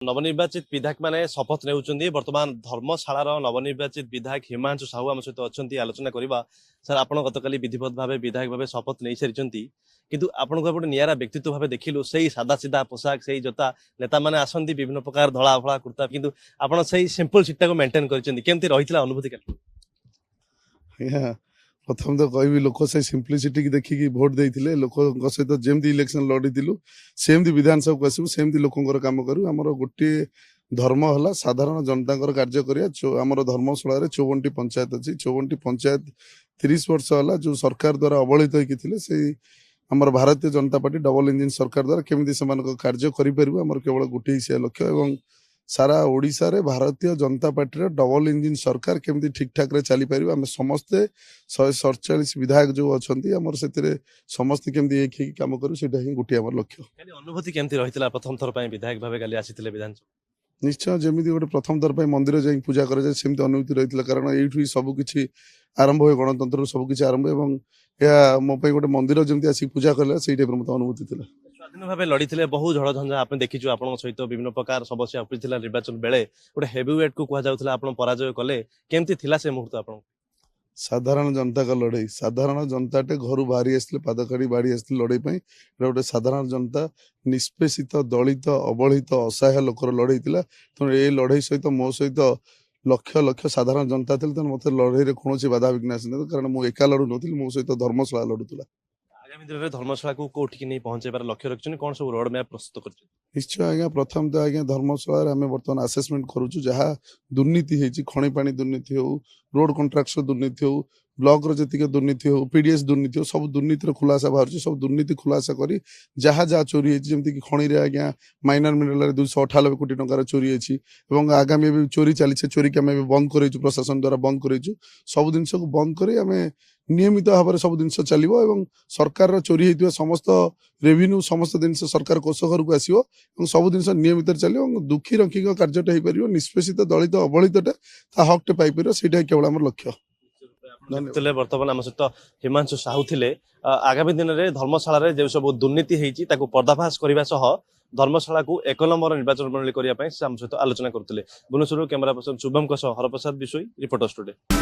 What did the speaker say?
नवनिर्वाचित विधायक माने शपथ नेउचंदी वर्तमान धर्मशालार नवनिर्वाचित विधायक हिमांशु साहू आम सहित अच्छी आलोचना करबा। सर आपण गतकाली विधिवत भाव विधायक भाव शपथ नहीं सारी किंतु आपण गोटे नियारा व्यक्तित्व भाव देखिलु से सादा सीधा पोशाक से जोता नेता माने आसंती विभिन्न प्रकार धड़ा फड़ा कुर्ता किंतु आपण से सिंपल सीटा को मेंटेन करचंदी केमती रहितला अनुभूति केन आज्ञा प्रथम तो कहबी लोक से सिंप्लिसिटी की देखिकी भोट देते लोक सहित जमी इलेक्शन लड़ीलु सेमती विधानसभा आसबू सेमती लोकर कम करूँ आमर गोटे धर्म है साधारण जनता कार्य करमर धर्मशाला 54टी पंचायत अच्छी 54टी पंचायत 30 वर्ष है जो सरकार द्वारा अवहेलित होती से आमर Bharatiya Janata party double engine सरकार द्वारा केमी से कार्य करें केवल गोटे से लक्ष्य और सारा ओडिशा रे Bharatiya Janata party double engine सरकार केमती ठीक ठाक रे चली पारिबा आम समस्ते 147 विधायक जो अच्छी आमर से समस्ते केमती एक ही काम करूँ से गोटे आम लक्ष्य। अनुभूति केमती रहितला प्रथम थर पय विधायक भाव काली आसीथिले विधानसभा निश्चय जमी गोटे प्रथम थर मंदिर जाई पूजा करे सेमती अनुभूति रही कारण ये सबकि आरंभ हुए गणतंत्र सबकि आरंभ और मो गोटे मंदिर जमी आसिक पूजा कला से टाइप मत अनुभूति थी स्वाधीन भाव लड़ी बहुत झड़ झंझा आप देखीचु आप सहित विभिन्न प्रकार समस्या उठीला निर्वाचन बेले गोटे हेवीवेट को कहुला आप पराजय कले केमती थिला से मुहूर्त आप साधारण जनता का लड़ाई साधारण जनता टे घर बाहरी आसते पाद काढ़ी बाढ़ी आसते लड़ाई गोटे साधारण जनता निष्पेषित दलित अवहेलित असहाय लोकर लड़ाई तेणु ये लड़ाई सहित मो सहित लक्ष लक्ष साधारण जनता थी तेणु मत लड़ाई कौन बाधा विघ्न आस कारण मुझे एका लड़ू नी मो सहित धर्मशाला लड़ूला आगामी दिन में धर्मशाला को कोठी नहीं पहुंचाइबार लक्ष्य रखछन कौन सब रोड मैप प्रस्तुत कर निश्चय आज्ञा प्रथम तो आज्ञा धर्मशाला आम बर्तमान आसेसमेंट करुचु जहाँ दुर्नीति होती खणी पानी दुर्नीति हो रोड कंट्राक्टर दुर्नीति हो ब्लॉक जी दुर्नीति हो पीडीएस दुर्नीति हो सब दुर्नीतिर खुलासा बाहर सब दुर्नीति खुलासा करी जहाँ जहाँ चोरी होती जमीक खणी आज्ञा माइनर मिनरल 298 कोटी टंकार चोरी होती आगामी भी चोरी चली चोरी के आम बंद कर प्रशासन द्वारा बंद कर सब जिन को बंद कर नियमित भाव में सब जिन चलो और सरकार चोरी होता समस्त रेवेन्यू समस्त जिन सरकार कोष घर को आसो सब जिन नियमित चलो दुखी रखी कार्यटा हो पार निष्पेषित दलित अवहेलितटा हकटे पाइपर से केवल आम लक्ष्य। बर्तमान आम सहित हिमांशु साहू थे आगामी दिन में धर्मशाला जो सब दुर्नीति होती पर्दाफाश करने धर्मशाला को 1 नंबर निर्वाचन मंडली करने आम सहित आलोचना करते Bhubaneswar camera person Shubham Haraprasad Bishoi reporter studio.